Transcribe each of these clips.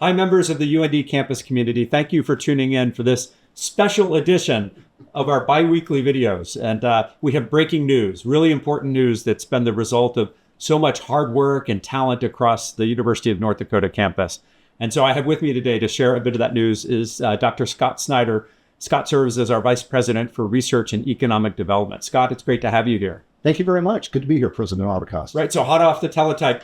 Hi, members of the UND campus community. Thank you for tuning in for this special edition of our bi-weekly videos. And we have breaking news, really important news that's been the result of so much hard work and talent across the University of North Dakota campus. And so I have with me today to share a bit of that news is Dr. Scott Snyder. Scott serves as our Vice President for Research and Economic Development. Scott, it's great to have you here. Thank you very much. Good to be here, President Armacost. Right, so hot off the teletype.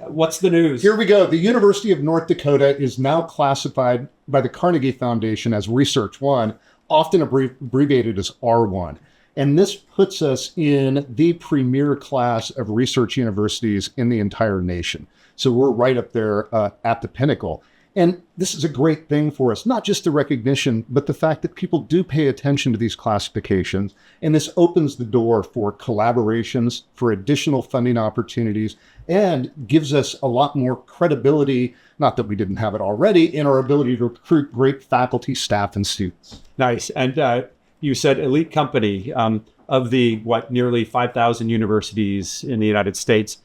What's the news? Here we go. The University of North Dakota is now classified by the Carnegie Foundation as Research 1, often abbreviated as R1. And this puts us in the premier class of research universities in the entire nation. So we're right up there at the pinnacle. And this is a great thing for us, not just the recognition, but the fact that people do pay attention to these classifications. And this opens the door for collaborations, for additional funding opportunities, and gives us a lot more credibility, not that we didn't have it already, in our ability to recruit great faculty, staff, and students. Nice. And you said elite company of the, nearly 5,000 universities in the United States.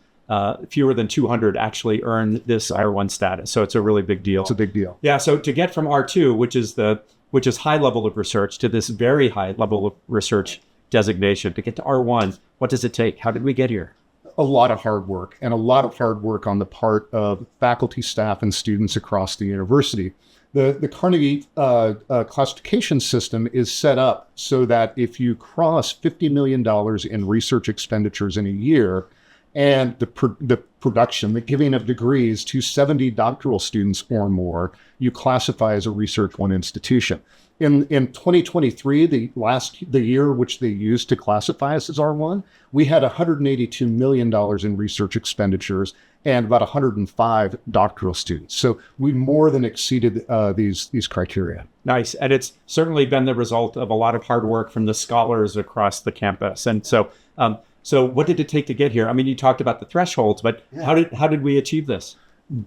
Fewer than 200 actually earn this R1 status. So it's a really big deal. It's a big deal. Yeah. So to get from R2, which is high level of research, to this very high level of research designation, to get to R1, what does it take? How did we get here? A lot of hard work, and a lot of hard work on the part of faculty, staff, and students across the university. The Carnegie classification system is set up so that if you cross $50 million in research expenditures in a year, and the production, the giving of degrees to 70 doctoral students or more, you classify as a Research 1 institution. In 2023, the year which they used to classify us as R1, we had $182 million in research expenditures and about 105 doctoral students. So we more than exceeded these criteria. Nice. And it's certainly been the result of a lot of hard work from the scholars across the campus. And so so what did it take to get here? I mean, you talked about the thresholds, but how did we achieve this?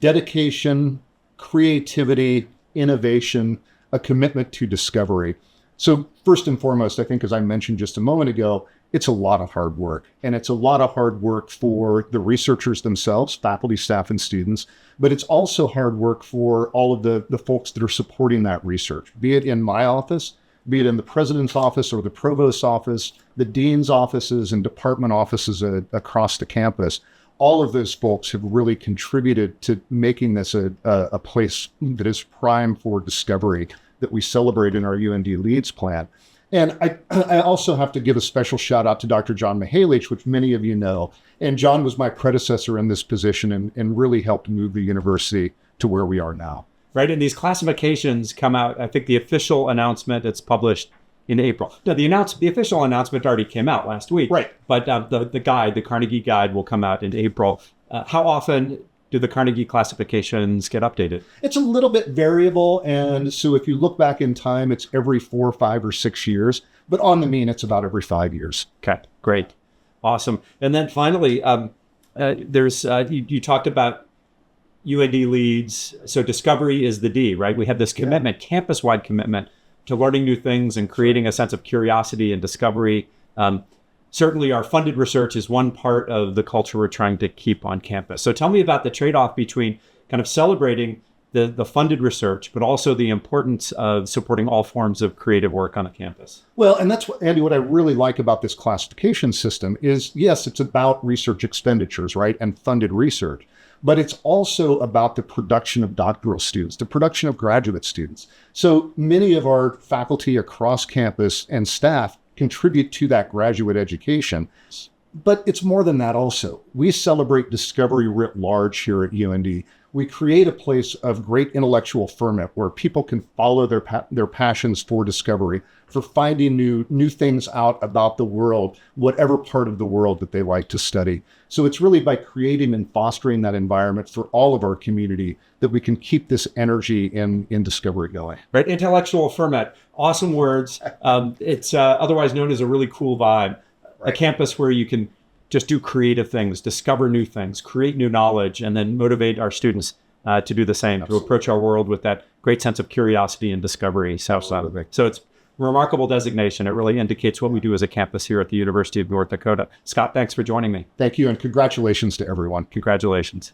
Dedication, creativity, innovation, a commitment to discovery. So first and foremost, I think, as I mentioned just a moment ago, it's a lot of hard work. And it's a lot of hard work for the researchers themselves, faculty, staff, and students. But it's also hard work for all of the folks that are supporting that research, be it in my office, be it in the president's office or the provost's office, the dean's offices and department offices across the campus. All of those folks have really contributed to making this a place that is prime for discovery that we celebrate in our UND Leads plan. And I also have to give a special shout out to Dr. John Mihalich, which many of you know. And John was my predecessor in this position and really helped move the university to where we are now. Right, and these classifications come out, I think the official announcement, it's published in April. No, the official announcement already came out last week. Right. But the Carnegie Guide will come out in April. How often do the Carnegie classifications get updated? It's a little bit variable. And so if you look back in time, it's every 4, 5, or 6 years. But on the mean, it's about every 5 years. Okay, great. Awesome. And then finally, you talked about UND Leads. So discovery is the D, right? We have this commitment, campus-wide commitment to learning new things and creating a sense of curiosity and discovery. Certainly our funded research is one part of the culture we're trying to keep on campus. So tell me about the trade-off between kind of celebrating the funded research, but also the importance of supporting all forms of creative work on the campus. Well, and that's what, Andy, what I really like about this classification system is, yes, it's about research expenditures, right? And funded research. But it's also about the production of doctoral students, the production of graduate students. So many of our faculty across campus and staff contribute to that graduate education. But it's more than that also. We celebrate discovery writ large here at UND. We create a place of great intellectual ferment where people can follow their passions for discovery, for finding new things out about the world, whatever part of the world that they like to study. So it's really by creating and fostering that environment for all of our community that we can keep this energy in discovery going. Right, intellectual ferment, awesome words. It's otherwise known as a really cool vibe. Right. A campus where you can just do creative things, discover new things, create new knowledge, and then motivate our students to do the same, Absolutely. To approach our world with that great sense of curiosity and discovery. So it's a remarkable designation. It really indicates what we do as a campus here at the University of North Dakota. Scott, thanks for joining me. Thank you, and congratulations to everyone. Congratulations.